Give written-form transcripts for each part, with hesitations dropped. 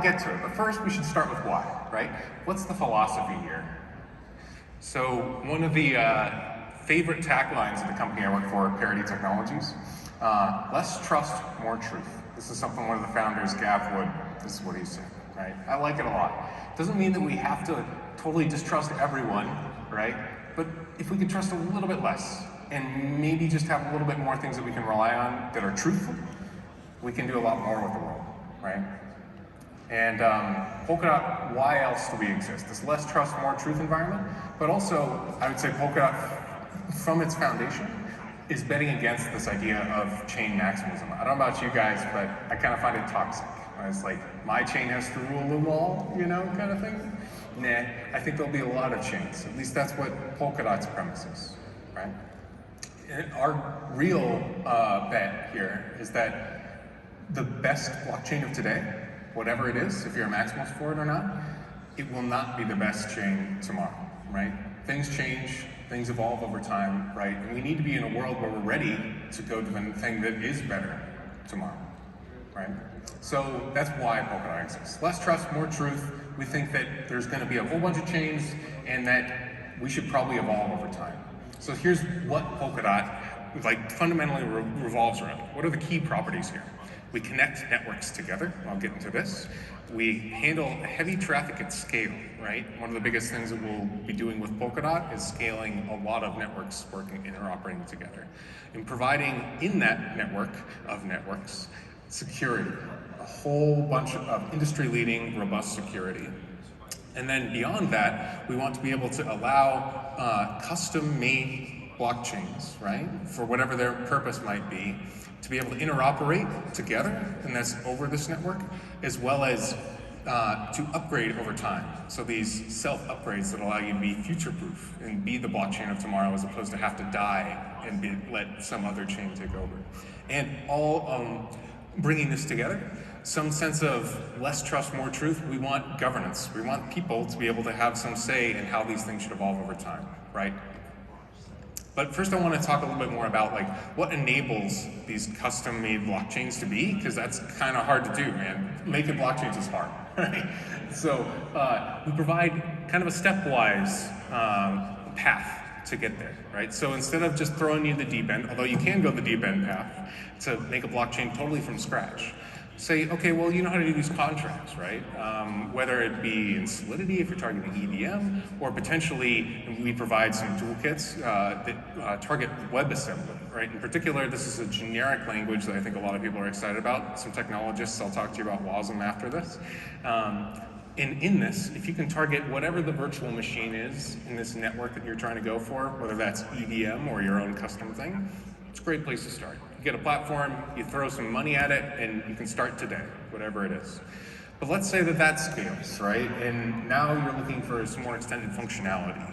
Get to it, but first we should start with why, right? What's the philosophy here? So one of the favorite taglines of the company I work for, Parity Technologies, less trust, more truth. This is something one of the founders, Gav Wood, this is what he said, right? I like it a lot. Doesn't mean that we have to totally distrust everyone, right? But if we can trust a little bit less, and maybe just have a little bit more things that we can rely on that are truthful, we can do a lot more with the world, right? And Polkadot, why else do we exist? This less trust, more truth environment, but also I would say Polkadot, from its foundation, is betting against this idea of chain maximalism. I don't know about you guys, but I kind of find it toxic. It's like, my chain has to rule them all, you know, kind of thing. Nah, I think there'll be a lot of chains. At least that's what Polkadot's premise is, right? And our real bet here is that the best blockchain of today, whatever it is, if you're a maximalist for it or not, it will not be the best chain tomorrow, right? Things change, things evolve over time, right? And we need to be in a world where we're ready to go to the thing that is better tomorrow, right? So that's why Polkadot exists. Less trust, more truth. We think that there's going to be a whole bunch of chains and that we should probably evolve over time. So here's what Polkadot fundamentally revolves around. What are the key properties here? We connect networks together. I'll get into this. We handle heavy traffic at scale, right? One of the biggest things that we'll be doing with Polkadot is scaling a lot of networks working, interoperating together, and providing in that network of networks security, a whole bunch of industry-leading, robust security. And then beyond that, we want to be able to allow custom-made blockchains, right, for whatever their purpose might be, to be able to interoperate together, and that's over this network, as well as to upgrade over time. So these self-upgrades that allow you to be future-proof and be the blockchain of tomorrow as opposed to have to die and let some other chain take over. And all bringing this together, some sense of less trust, more truth. We want governance. We want people to be able to have some say in how these things should evolve over time, right? But first I want to talk a little bit more about what enables these custom-made blockchains to be, because that's kind of hard to do, man. Making blockchains is hard, right? So we provide kind of a stepwise path to get there, right? So instead of just throwing you the deep end, although you can go the deep end path to make a blockchain totally from scratch, say, okay, well, you know how to do these contracts, right? Whether it be in Solidity, if you're targeting EVM, or potentially we provide some toolkits that target WebAssembly, right? In particular, this is a generic language that I think a lot of people are excited about. Some technologists, I'll talk to you about WASM after this. And in this, if you can target whatever the virtual machine is in this network that you're trying to go for, whether that's EVM or your own custom thing, it's a great place to start. You get a platform, you throw some money at it, and you can start today, whatever it is. But let's say that scales, right? And now you're looking for some more extended functionality.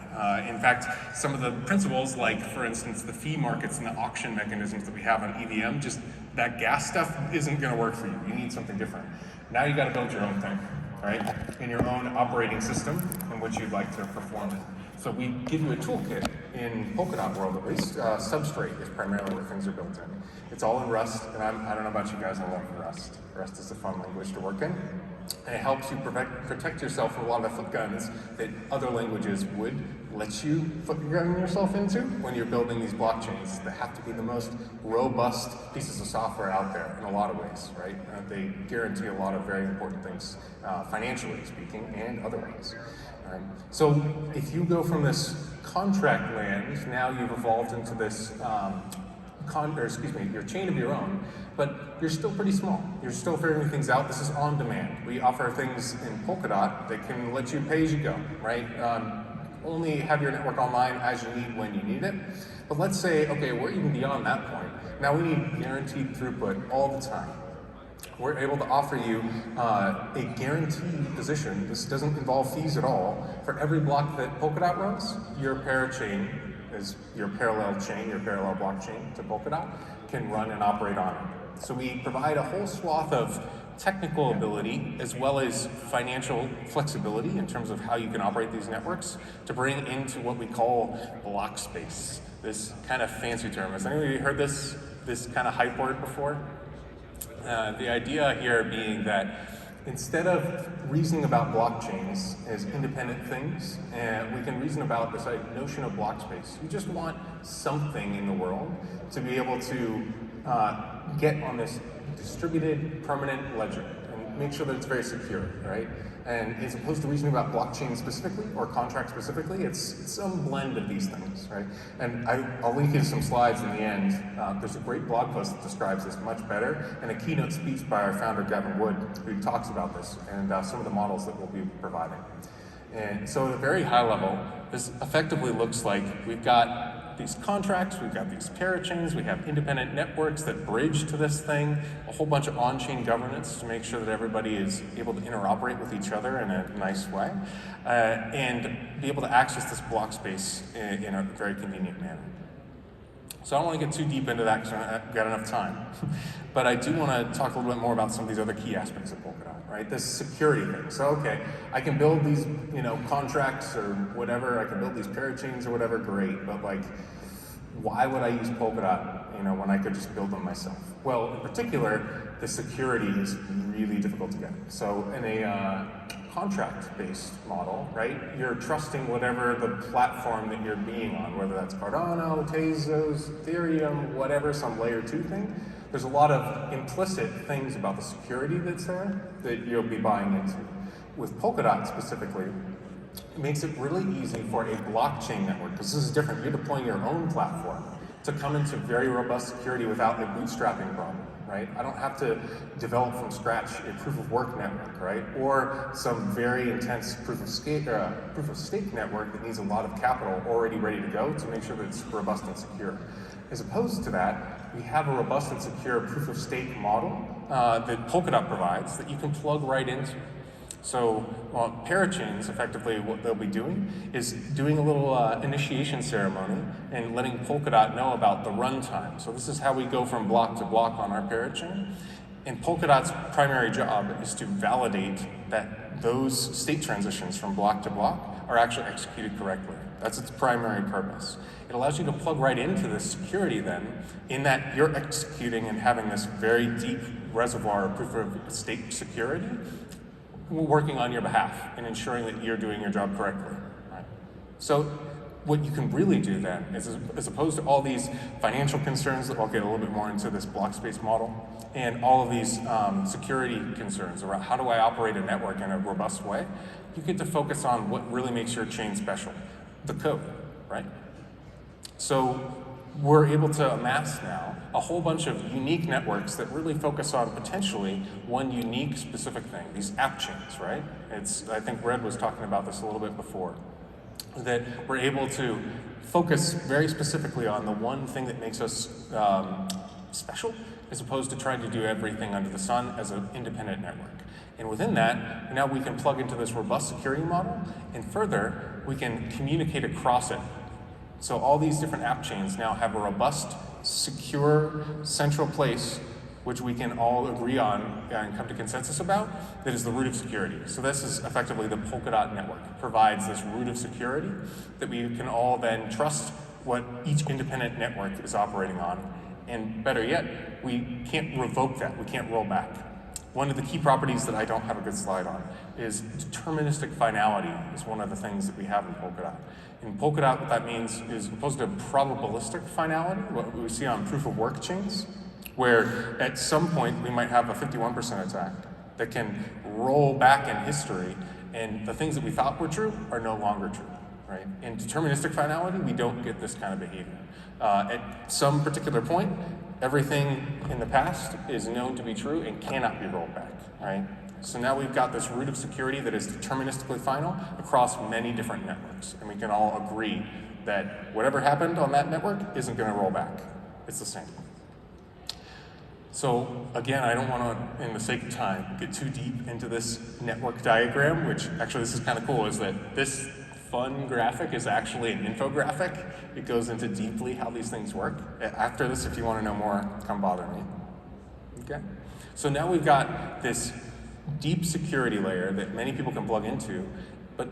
In fact, some of the principles, like for instance, the fee markets and the auction mechanisms that we have on EVM, just that gas stuff isn't gonna work for you. You need something different. Now you gotta build your own thing, right? In your own operating system in which you'd like to perform it. So we give you a toolkit in Polkadot world, at least. Substrate is primarily where things are built in. It's all in Rust, and I don't know about you guys, I love Rust. Rust is a fun language to work in. And it helps you protect yourself from a lot of the foot guns that other languages would let you foot gun yourself into when you're building these blockchains that have to be the most robust pieces of software out there in a lot of ways, right? They guarantee a lot of very important things, financially speaking, and otherwise. So if you go from this contract land, now you've evolved into this your chain of your own, but you're still pretty small. You're still figuring things out. This is on demand. We offer things in Polkadot that can let you pay as you go, right? Only have your network online as you need when you need it. But let's say, okay, we're even beyond that point. Now we need guaranteed throughput all the time. We're able to offer you a guaranteed position. This doesn't involve fees at all. For every block that Polkadot runs, your parachain is your parallel chain, your parallel blockchain to Polkadot can run and operate on it. So we provide a whole swath of technical ability as well as financial flexibility in terms of how you can operate these networks to bring into what we call block space. This kind of fancy term. Has anybody heard this kind of hype word before? The idea here being that Instead of reasoning about blockchains as independent things, we can reason about this notion of block space. You just want something in the world to be able to get on this distributed permanent ledger and make sure that it's very secure, right? And as opposed to reasoning about blockchain specifically or contract specifically, it's some blend of these things, right? And I'll link you to some slides in the end. There's a great blog post that describes this much better, and a keynote speech by our founder, Gavin Wood, who talks about this and some of the models that we'll be providing. And so at a very high level, this effectively looks like we've got these contracts, we've got these parachains, we have independent networks that bridge to this thing, a whole bunch of on-chain governance to make sure that everybody is able to interoperate with each other in a nice way, and be able to access this block space in a very convenient manner. So I don't want to get too deep into that because I've got enough time, but I do want to talk a little bit more about some of these other key aspects of Polkadot, right? This security thing. So, okay, I can build these, contracts or whatever, I can build these parachains or whatever, great, but like, why would I use Polkadot, when I could just build them myself? Well, in particular, the security is really difficult to get. So in a contract-based model, right, you're trusting whatever the platform that you're being on, whether that's Cardano, Tezos, Ethereum, whatever, some layer 2 thing. There's a lot of implicit things about the security that's there that you'll be buying into. With Polkadot specifically, it makes it really easy for a blockchain network, because this is different. You're deploying your own platform to come into very robust security without a bootstrapping problem, right? I don't have to develop from scratch a proof of work network, right? Or some very intense proof of stake network that needs a lot of capital already ready to go to make sure that it's robust and secure. As opposed to that, we have a robust and secure proof of stake model that Polkadot provides that you can plug right into. So parachains, effectively what they'll be doing is doing a little initiation ceremony and letting Polkadot know about the runtime. So this is how we go from block to block on our parachain. And Polkadot's primary job is to validate that those state transitions from block to block are actually executed correctly. That's its primary purpose. It allows you to plug right into the security then, in that you're executing and having this very deep reservoir of proof of stake security working on your behalf and ensuring that you're doing your job correctly. Right? So what you can really do then is, as opposed to all these financial concerns that I'll get a little bit more into this block space model, and all of these security concerns around how do I operate a network in a robust way, you get to focus on what really makes your chain special, the code, right? So we're able to amass now a whole bunch of unique networks that really focus on potentially one unique specific thing, these app chains, right? I think Red was talking about this a little bit before, that we're able to focus very specifically on the one thing that makes us special, as opposed to trying to do everything under the sun as an independent network. And within that, now we can plug into this robust security model, and further, we can communicate across it. So all these different app chains now have a robust, secure, central place which we can all agree on and come to consensus about, that is the root of security. So this is effectively the Polkadot network. It provides this root of security that we can all then trust what each independent network is operating on. And better yet, we can't revoke that, we can't roll back. One of the key properties that I don't have a good slide on is deterministic finality is one of the things that we have in Polkadot. In Polkadot, what that means is opposed to probabilistic finality, what we see on proof of work chains, where at some point we might have a 51% attack that can roll back in history, and the things that we thought were true are no longer true, right? In deterministic finality, we don't get this kind of behavior. At some particular point, everything in the past is known to be true and cannot be rolled back, right? So now we've got this root of security that is deterministically final across many different networks, and we can all agree that whatever happened on that network isn't going to roll back. It's the same. So again, I don't want to, in the sake of time, get too deep into this network diagram, which actually this is kind of cool, is that this fun graphic is actually an infographic. It goes into deeply how these things work. After this, if you want to know more, come bother me. Okay? So now we've got this deep security layer that many people can plug into, but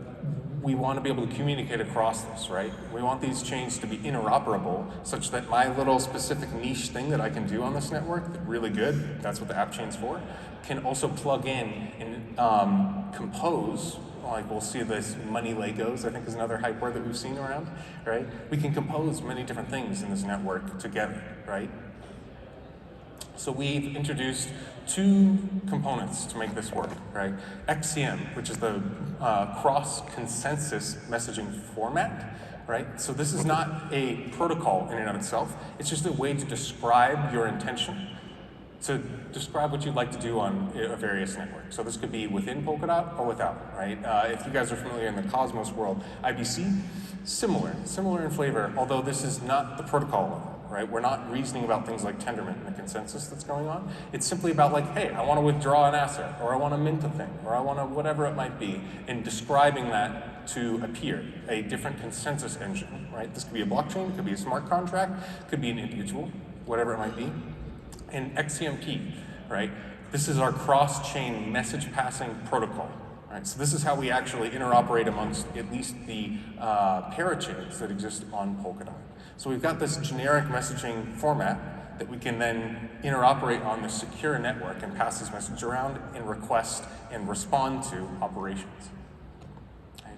we want to be able to communicate across this, right? We want these chains to be interoperable such that my little specific niche thing that I can do on this network, really good, that's what the app chain's for, can also plug in and compose, like we'll see this money Legos, I think is another hype word that we've seen around, right? We can compose many different things in this network together, right? So we've introduced two components to make this work, right? XCM, which is the cross-consensus messaging format, right? So this is not a protocol in and of itself. It's just a way to describe your intention, to describe what you'd like to do on a various network. So this could be within Polkadot or without, right? If you guys are familiar in the Cosmos world, IBC, similar in flavor, although this is not the protocol level. Right? We're not reasoning about things like Tendermint and the consensus that's going on. It's simply about like, hey, I want to withdraw an asset, or I want to mint a thing, or I want to whatever it might be, and describing that to appear, a different consensus engine, right? This could be a blockchain, it could be a smart contract, it could be an individual, whatever it might be. And XCMP, right? This is our cross-chain message passing protocol. Right, so this is how we actually interoperate amongst at least the parachains that exist on Polkadot. So we've got this generic messaging format that we can then interoperate on the secure network and pass this message around and request and respond to operations. Right?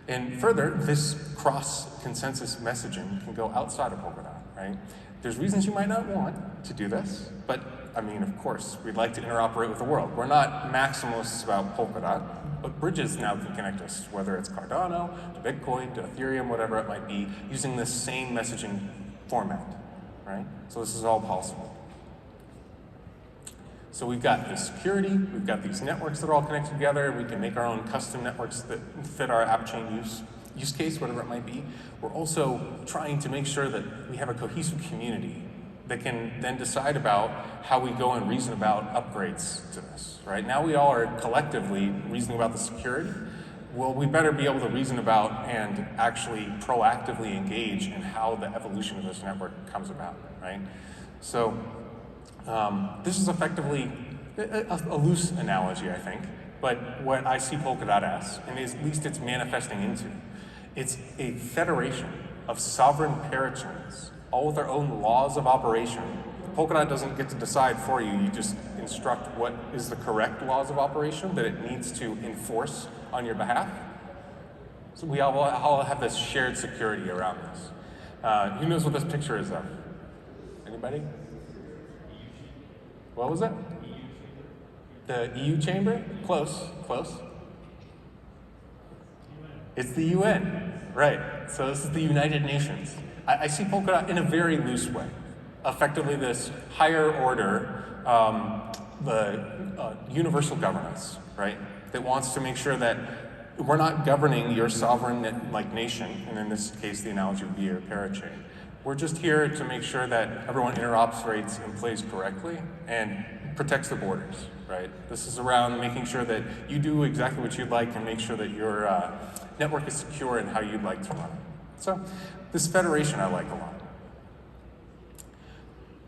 And further, this cross-consensus messaging can go outside of Polkadot, right? There's reasons you might not want to do this, but I mean, of course, we'd like to interoperate with the world. We're not maximalists about Polkadot, but bridges now can connect us, whether it's Cardano, to Bitcoin, to Ethereum, whatever it might be, using this same messaging format, right? So this is all possible. So we've got this security, we've got these networks that are all connected together, we can make our own custom networks that fit our app chain use case, whatever it might be. We're also trying to make sure that we have a cohesive community that can then decide about how we go and reason about upgrades to this, right? Now we all are collectively reasoning about the security. Well, we better be able to reason about and actually proactively engage in how the evolution of this network comes about, right? So this is effectively a loose analogy, I think, but what I see Polkadot as, and at least it's manifesting into, it's a federation of sovereign parachains, all with their own laws of operation. Polkadot doesn't get to decide for you, you just instruct what is the correct laws of operation that it needs to enforce on your behalf. So we all have this shared security around this. Who knows what this picture is of? Anybody? What was it? The EU chamber? Close. It's the UN, right. So this is the United Nations. I see Polkadot in a very loose way. Effectively this higher order, the universal governance, right? That wants to make sure that we're not governing your sovereign nation, and in this case the analogy would be a parachain. We're just here to make sure that everyone interoperates and plays correctly and protects the borders, right? This is around making sure that you do exactly what you'd like and make sure that your network is secure in how you'd like to run it. So this federation I like a lot.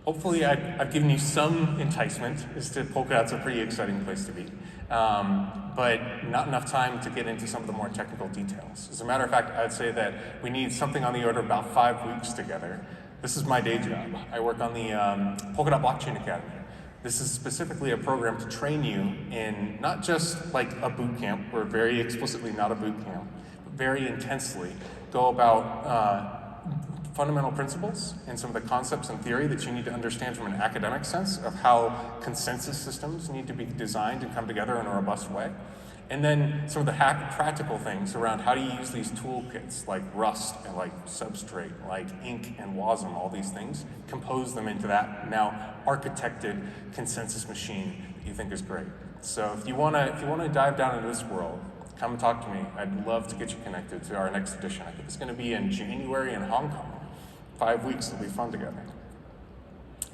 Hopefully I've given you some enticement as to Polkadot's a pretty exciting place to be, but not enough time to get into some of the more technical details. As a matter of fact, I'd say that we need something on the order of about 5 weeks together. This is my day job. I work on the Polkadot Blockchain Academy. This is specifically a program to train you in not just like a boot camp, we're very explicitly not a boot camp, but very intensely go about fundamental principles and some of the concepts and theory that you need to understand from an academic sense of how consensus systems need to be designed and come together in a robust way. And then some of the practical things around how do you use these toolkits like Rust and like Substrate, like Ink and WASM, all these things, compose them into that now architected consensus machine that you think is great. So if you wanna dive down into this world, come and talk to me. I'd love to get you connected to our next edition. I think it's gonna be in January in Hong Kong. 5 weeks, it'll be fun together.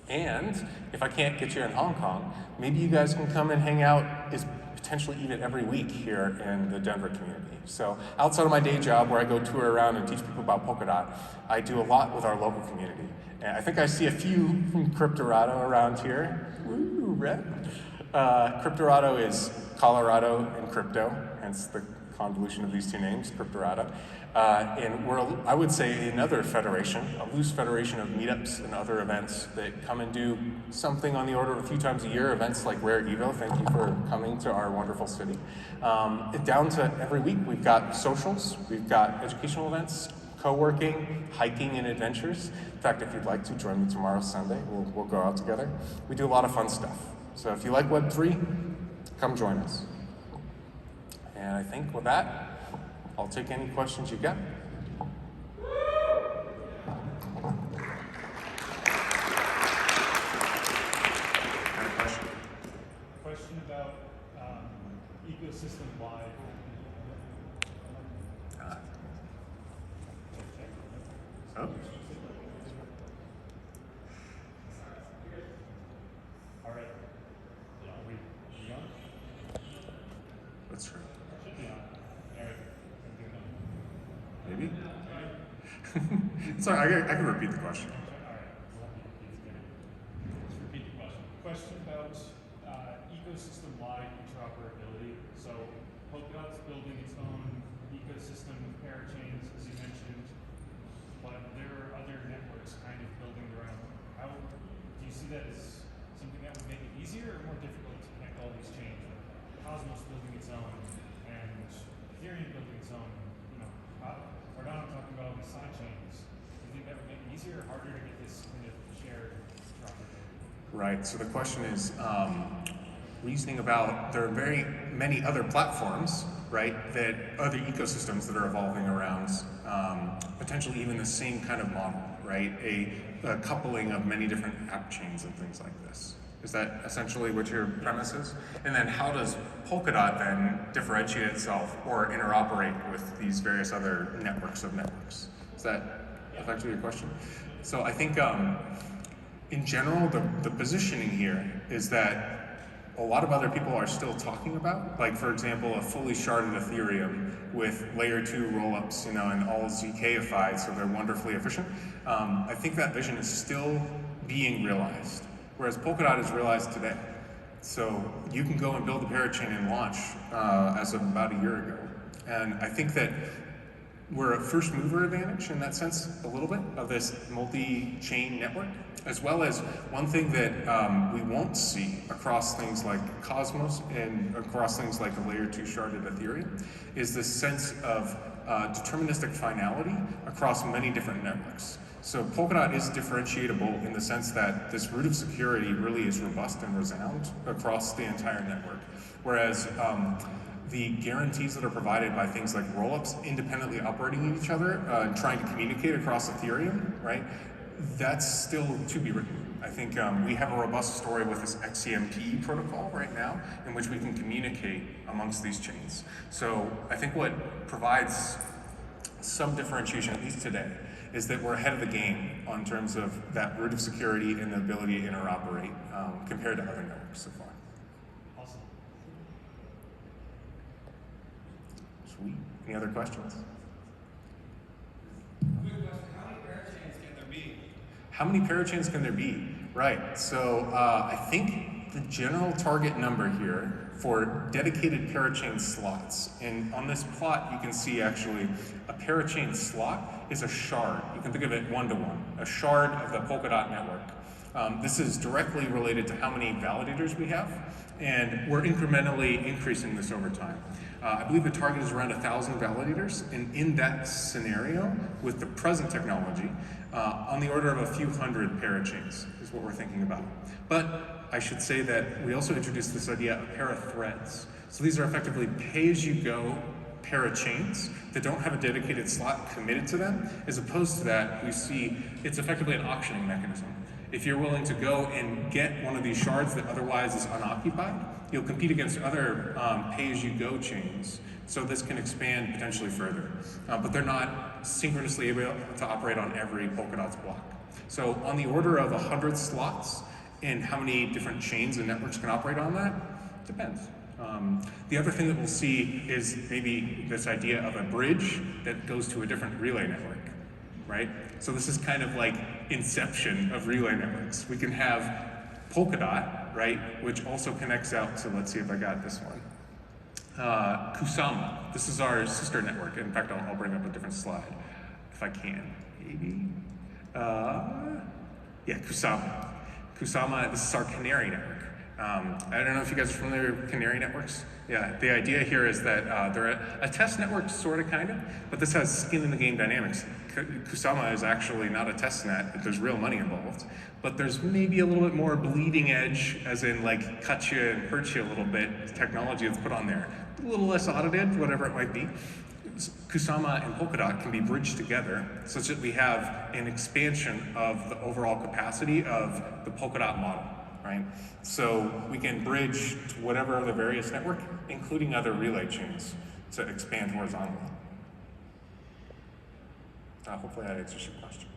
And if I can't get you in Hong Kong, maybe you guys can come and hang out potentially even every week here in the Denver community. So outside of my day job where I go tour around and teach people about Polkadot, I do a lot with our local community. And I think I see a few from Cryptorado around here. Woo, red. Cryptorado is Colorado and crypto, hence the convolution of these two names, Cryptorado. And we're, I would say, another federation, a loose federation of meetups and other events that come and do something on the order of a few times a year, events like Rare Evo. Thank you for coming to our wonderful city. Down to every week, we've got socials, we've got educational events, co-working, hiking, and adventures. In fact, if you'd like to, join me tomorrow, Sunday. We'll go out together. We do a lot of fun stuff. So if you like Web3, come join us. And I think with that, I'll take any questions you got. Question about ecosystem-wide. Oh. All right. Are we on? That's true. Should be on. All right. Maybe? Sorry, I can repeat the question. All right. Let's repeat the question. Question about ecosystem-wide interoperability. So Polkadot's building its own ecosystem of parachains, as you mentioned, but there are other networks kind of building their own. How do you see that as something that would make it easier or more difficult to connect all these chains? Cosmos building its own and Ethereum building its own. Cardano talking about all these side chains. Do you think that would make it easier or harder to get this kind of shared interoperability? Right, so the question is reasoning about there are very many other platforms, right, that other ecosystems that are evolving around potentially even the same kind of model, right? A coupling of many different app chains and things like this. Is that essentially what your premise is? And then how does Polkadot then differentiate itself or interoperate with these various other networks of networks? Is that effectively your question? So I think in general, the positioning here is that a lot of other people are still talking about, like for example, a fully sharded Ethereum with layer 2 rollups, and all ZKified, so they're wonderfully efficient. I think that vision is still being realized, whereas Polkadot is realized today. So you can go and build a parachain and launch as of about a year ago. And I think that we're a first mover advantage in that sense, a little bit, of this multi-chain network, as well as one thing that we won't see across things like Cosmos and across things like the layer 2 sharded Ethereum is this sense of deterministic finality across many different networks. So Polkadot is differentiable in the sense that this root of security really is robust and resound across the entire network, whereas the guarantees that are provided by things like rollups independently operating each other and trying to communicate across Ethereum, right? That's still to be written. I think we have a robust story with this XCMP protocol right now in which we can communicate amongst these chains. So I think what provides some differentiation, at least today, is that we're ahead of the game in terms of that root of security and the ability to interoperate compared to other networks so far. Awesome. Sweet. Any other questions? Quick question, how many parachains can there be? How many parachains can there be? Right, so I think the general target number here for dedicated parachain slots, and on this plot you can see actually a parachain slot is a shard. You can think of it one-to-one, a shard of the Polkadot network. This is directly related to how many validators we have, and we're incrementally increasing this over time. I believe the target is around 1,000 validators, and in that scenario, with the present technology, on the order of a few hundred parachains is what we're thinking about. But I should say that we also introduced this idea of parathreads. So these are effectively pay-as-you-go parachains that don't have a dedicated slot committed to them. As opposed to that, we see it's effectively an auctioning mechanism. If you're willing to go and get one of these shards that otherwise is unoccupied, you'll compete against other pay-as-you-go chains. So this can expand potentially further. But they're not synchronously able to operate on every Polkadot's block. So on the order of 100 slots, and how many different chains and networks can operate on that, depends. The other thing that we'll see is maybe this idea of a bridge that goes to a different relay network, right? So this is kind of like inception of relay networks. We can have Polkadot, right, which also connects out to, let's see if I got this one. Kusama. This is our sister network. In fact, I'll bring up a different slide if I can. Maybe. Yeah, Kusama. Kusama, this is our canary network. I don't know if you guys are familiar with canary networks. Yeah, the idea here is that they're a test network, sort of, kind of, but this has skin in the game dynamics. Kusama is actually not a test net, but there's real money involved. But there's maybe a little bit more bleeding edge, as in like cut you and hurt you a little bit, technology that's put on there. A little less audited, whatever it might be. Kusama and Polkadot can be bridged together such that we have an expansion of the overall capacity of the Polkadot model, right? So we can bridge to whatever other various network, including other relay chains, to expand horizontally. Hopefully that answers your question.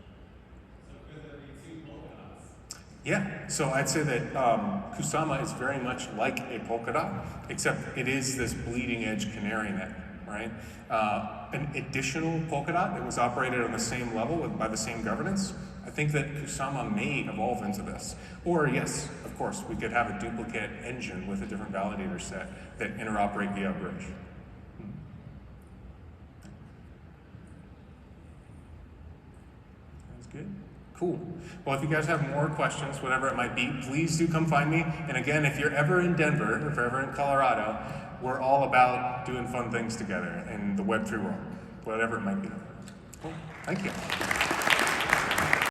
So could there be 2 Polkadots? Yeah, so I'd say that Kusama is very much like a Polkadot, except it is this bleeding edge canary net, right? An additional Polkadot that was operated on the same level by the same governance. I think that Kusama may evolve into this. Or yes, of course, we could have a duplicate engine with a different validator set that interoperate via a bridge. Sounds good. Cool. Well, if you guys have more questions, whatever it might be, please do come find me. And again, if you're ever in Denver, or if you're ever in Colorado, we're all about doing fun things together in the Web3 world, whatever it might be. Cool. Thank you.